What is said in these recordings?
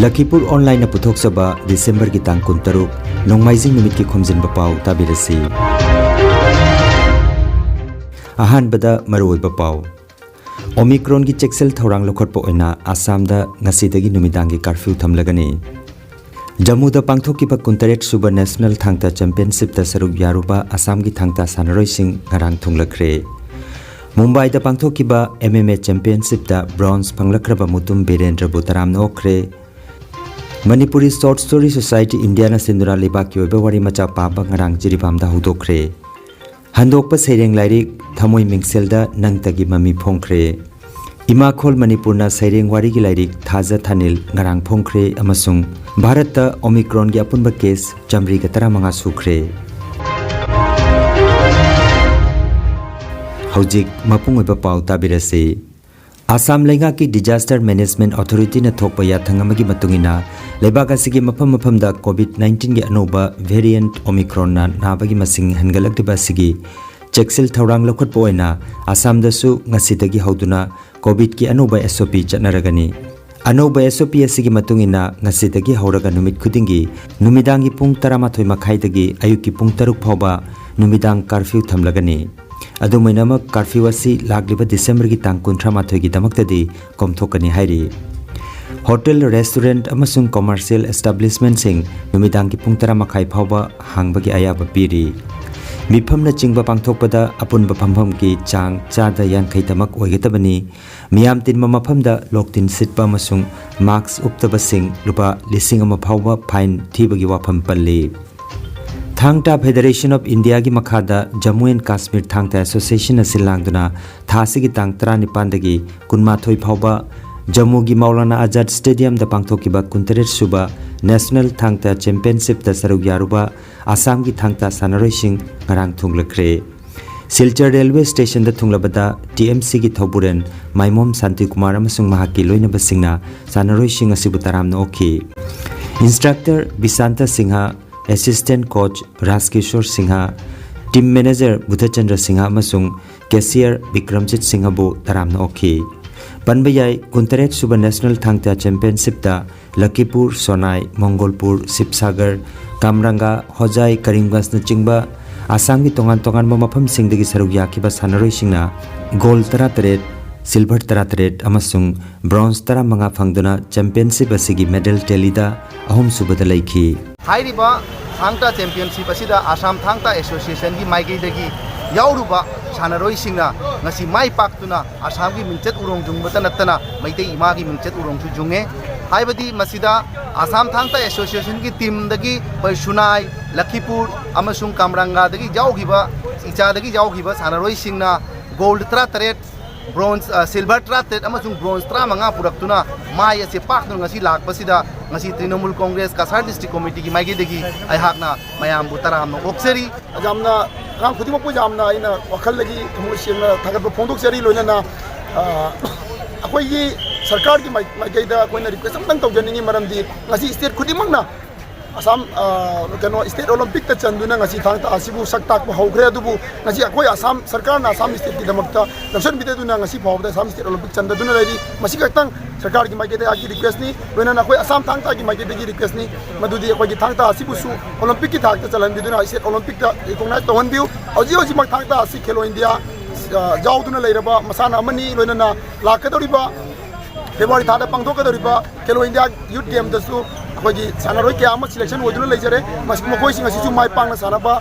Lakhipuronline puthok saba December ki tang 13 nongmaijing numit ki Khomjinba Pao tabirasi. Ahanbada maruoiba pau. Omicron ki cheksel thorang lokhatpo oina Assam da ngasidagi numidangi curfew thamlagani. Jammu da pangthokiba kuntaret suba national thangta championship ta saruk yaruba Assam ki thangta sanaroi sing ngarang thunglakre. Mumbai da pangthokiba MMA championship ta bronze phanglakraba mutum Birendra Butaram nokre. Manipuri Short Story Society India na sindura leba ki oiba wari macha paba ngarang jiribam da hudokre. Handokpa saireng lairik thamoi mingselda nangtagi mami phongkre. Ima khol Manipur na saireng wari gi lairik thaja thanil ngarang phongkre amasung Bharat ta Omicron gi apunba case jamri ga 15 sukre. Haujik mapung oiba pau tabirase. Assam Lenga ki Disaster Management Authority na thokpa ya thangamagi matungina lebaka sigi mafam da COVID-19 gi anoba variant Omicron na nabagi masing hangalaktiba sigi cheksel thorang lokhat poina Assam da su ngasidagi hauduna COVID ki anoba SOP chatnaragani anoba SOP sigi matungina ngasidagi hauraga numit khudingi numidangi pung 13 makhai dagi ayuki pung 3 phawba numidang curfew thamlagani adumainama curfew asi lagliba December gi tang 13 gi damaktadi komthokani hairi hotel restaurant amasung commercial establishment sing numidang gi pung 13 makhai phawba hangbagi ayaba piri mifamna chingba pangthokpada apunba phampham ki chang chada yankhai tamak oigetabani miyam tin mamaphamda loktin sitpa amasung marks uptaba sing lupa lising ama phawba fine thibagi wafam palli Thangta Federation of India ki makhada Jammu and Kashmir Thangta Association asilangduna thasi ki tang 19 dagi kunmathoi phawba Jammu gi Maulana Azad Stadium da pangthokiba 29 suba National Thangta Championship da saruk yaruba Assam gi thangta sanaroi sing ngarang thunglakre Silchar Railway Station da thunglabada TMC gi thoburen Maimom Santi Kumar amasung mahaki loinaba singna sanaroi sing asibu taram na okhi Instructor Bisanta Singha Assistant Coach Raskishore Singha, Team Manager Buddhachandra Singha Masung, Cashier Bikramjit Singha Bu Taramna Okhi. Panbayai Kuntaret Suba National Thangta Championship da Lakhipur, Sonai, Mongolpur, Sipsagar, Kamranga, Hojai, Karimganj na Chingba, Assam ki tongan mamapam singdagi saruk yakiba sanaroi singna Gold 13, Silver 13 amasung Bronze 15 phangduna Championship asigi medal telida ahum subada laikhi. Hairiba Thangta Championship asida Assam Thangta Association gi maigi dagi yauruba sanaroi singna ngasi mai paktuna Assam gi mingchet urong jungbata natana maitei ima gi mingchet urong chu junge haibadi masida Assam Thangta Association gi team dagi Sunai Lakhipur amasung Kamranga dagi jaugiba icha dagi jaugiba sanaroi singna gold 13 bronze silver 13 amasung bronze 15 puraktuna mai ase paknu ngasi lakpasida ngasi Trinamool Congress Kasar District Committee gi maigi degi ai hakna mayam bu taram no okseri jamna ram khudi mako jamna ina wakhal lagi thumul singna thagat phondok seri loina na akoi gi sarkar gi maigi da koina request am tang tawjani maramdi ngasi state khudi mangna Assam kano state Olympic ta chanduna ngasi thangta asibu saktak bu hogre adubu ngasi akoi Assam sarkar na Assam state ki damakta namsan bideduna ngasi phawda Assam state Olympic chandaduna lari masi kaktang sarkar ki maigi da ki request ni loina na koi Assam thangta ki maigi da ki request ni madudi akoi ki thangta asibu su Olympic ki thangta chalan biduna state Olympic ta recognize to one view oji mak thangta asi Khelo India jauduna lairaba masana amani loina na lakadoriba February thada pangthokadoriba Khelo India youth game da su Hoji sanaroi kya ama selection woduna leijare makoi sing asisu mai pangna sanaba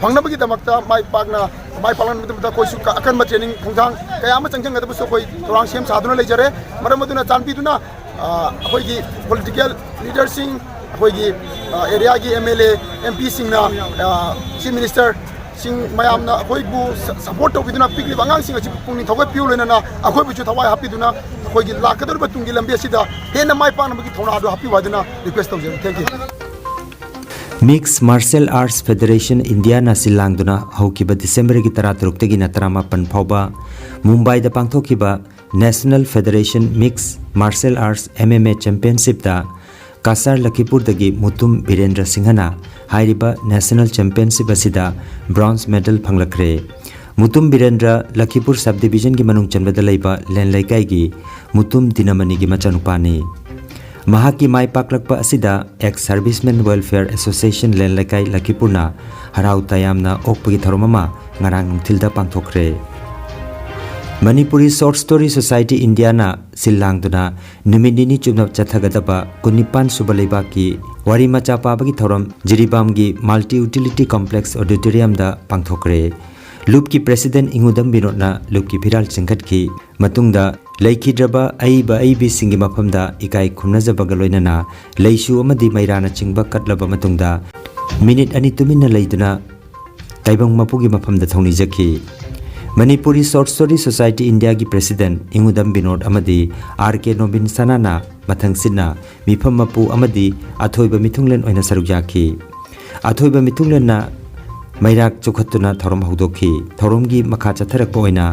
phangnabagi damakta mai pangna mata koi su akan ma training thongthang kaya ama changjang ga so koi torang sem saduna leijare maramaduna chanpi duna akoi gi political leader sing akoi gi area gi MLA MP sing na chief minister sing mayam na akoi bu support to biduna pikli bangang sing achi pungni thogoi piu lena na akoi bu chu thawai happy duna akoi gi lakador batungi lambi asida hena mai pangna bagi thona adu happy waduna request tawje thank you Mixed Martial Arts Federation India na silangduna haukiba December gi 13 tagi na 15 phawba Mumbai da pangthokiba National Federation Mixed Martial Arts MMA Championship da Kasar Lakhipur dagi mutum Birendra Singhana hairiba National Championship asida bronze medal phanglakre mutum Birendra Lakhipur subdivision gi manung chanbada leiba len laikai gi mutum Dinamani gi machanupani mahaki mai paklakpa asida ex servicemen welfare association len lekai Lakhipurna harau tayamna okpagi tharomama ngarang nungthilda pangthokre Manipuri Short Story Society India na silangduna numidini chubna chathagadaba kunipan subalaiba ki wari macha pabagi thorom jiribam gi multi utility complex auditorium da pangthokre loop ki president ingudam binodna loop ki viral chingkhat ki matungda leikidraba aiba aibi singi mafamda ikai khumnajabaga loinana leisu amadi mairana chingba katlaba matungda minute ani tuminna leiduna taibang mapugi mafamda thongni jaki Manipuri Short Story Society India ki President Ingudam Binod amadi RK Nobin Sanana mathang sinna mifam mapu amadi athoiba mithunglen oina sarukjaki athoiba mithunglen na mairak chukhatuna thorom haudoki thorom gi makha chatharak oina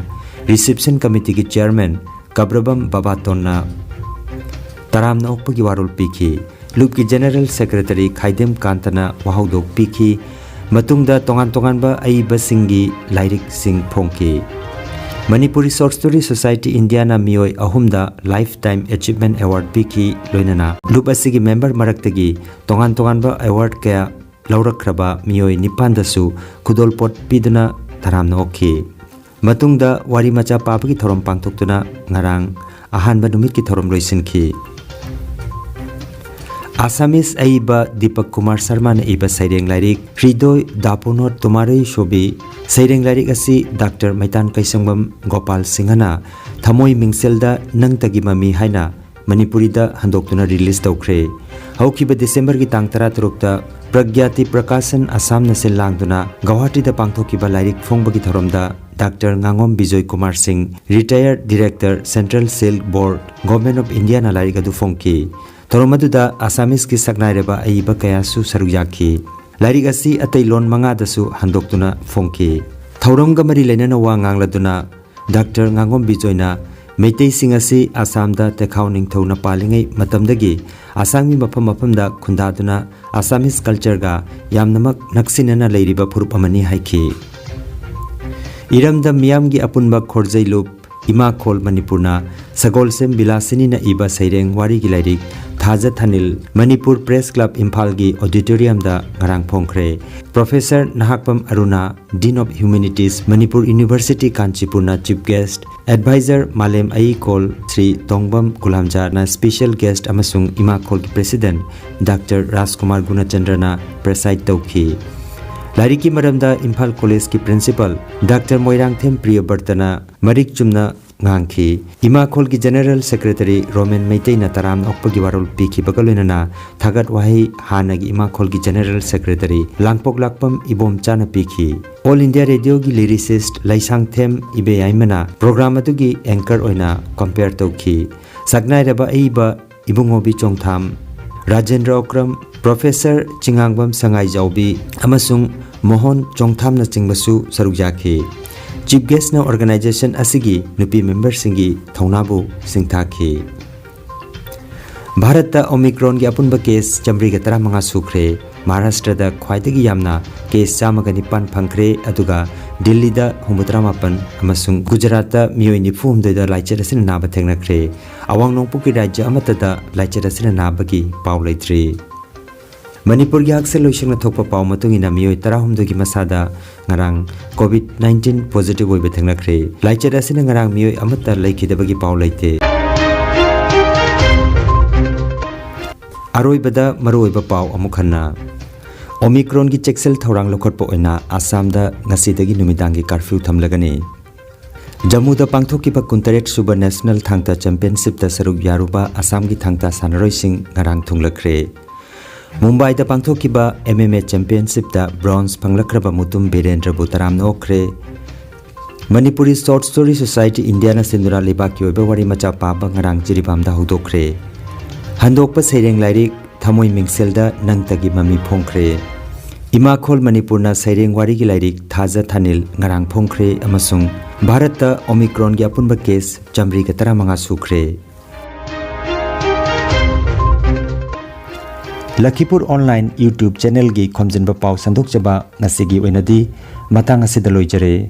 reception committee ki chairman Kabrabam Babatonna taram na okpagi warul piki loop ki general secretary Khaidem Kantana wahaudok piki matungda tongan ba aiba singi lairik sing phongki Manipuri Short Story Society India na mioi ahumda lifetime achievement award piki loinana loop asigi member maraktagi tongan ba award kaya laurakraba mioi nipandasu kudolpot piduna taramna okhi matungda wari macha papagi thorom pangthoktuna ngarang ahanba numit ki thorom loisinki Assamese aiba Deepak Kumar Sharma na iba saireng lairik Hridoy Dapunot Tumaroi Shobi saireng lairik asi Dr. Maitan Kaisangam Gopal Singhana Thamoi Mingselda Nangtagi Mami haina Manipuri da handoktuna release tawkre haukiba December ki tang 13 ta Pragyati Prakashan Assam na silangduna Guwahati da pangthokiba lairik phongbagi thoromda Dr. Ngangom Bijoy Kumar Singh retired director Central Silk Board Government of India na lairik adu phongki Thoromaduda Assamese ki saknaireba aiba kayasu saruyaki lairik asi atai lon manga dasu handoktuna phongki thauramga mari lenana wa ngangladuna Dr. Ngangom Bijoyna Meitei singasi Assamda tekhau ningthona palingai matamdagi Assammi mafam da khundaduna Assamese culture ga yamnamak naksinana leiriba phurup amani haiki Iramda miyamgi apunba khorjai loop Ima Khol Manipurna Sagolsem Bilasini na iba saireng wari gi lairik Thaja Thanil Manipur Press Club Imphal gi auditorium da ngarang phongkre Professor Nahakpam Aruna Dean of Humanities Manipur University Kanchipurna Chief Guest Advisor Malem Aikol Sri Tongbam Kulamjar na Special Guest amasung Ima Khol gi President Dr. Rajkumar Gunachandra na preside tawki Lariki maramda Imphal College ki Principal Dr. Moirangthem Priyabartana Marik Chumna ngangki Ima Khol ki General Secretary Roman Meitei na taram okpagi warol piki bagalwenana thagat wahi hanagi Ima Khol ki General Secretary Langpok Lakpam Ibom Chana piki All India Radio gi lyricist Laisangthem Ibe Aimana program atugi anchor oina compare tawki sagnai raba aiba Ibungobi Chongtham Rajendra Okram Professor Chingangbam Sangai Jaubi amasung Mohon Chongtham na chingbasu sarukjaki Chief Guest na organization asigi nupi member singi thaunabu singthaki Bharat ta Omicron gi apunba case chamri ga 15 sukre Maharashtra da khwaidagi yamna case 109 phangkre aduga Delhi da 138 amasung Gujarat da miyoi nifum da laichar asina naba thengnakre awang nongpu ki rajya amata da laichar asina nabagi pau leitri Manipur gi aksel loisingna thokpa pau matungina miyoi 13 gi masada ngarang COVID-19 positive oi bethengnakre laichar asina ngarang miyoi amata laikidabagi pau leite Aroi bada maroi ba pau amukhanna Omicron gi cheksel thorang lokhotpa oina Assam da ngasidagi numidangi curfew thamlagani Jammu da pangthokiba 68 suba national thangta championship ta saruk yaruba Assam gi thangta sanaroi sing ngarang thunglakre Mumbai da pangthokiba MMA championship ta bronze phanglakraba mutum Birendra Butaram nokre Manipuri Short Story Society India na sindura lebaki oiba wari macha paba ngarang jiribam da hudokre Handokpa saireng lairik thamoi mingselda nangtagi mami phongkre Ima Khol Manipurna saireng wari gi lairik Thaja Thanil ngarang phongkre amasung Bharat ta Omicron gi apunba case chamri ga 15 sukre Lakhipuronline YouTube channel gi Khomjinba Pao sandok chaba ngasigi oinadi matang asida loijare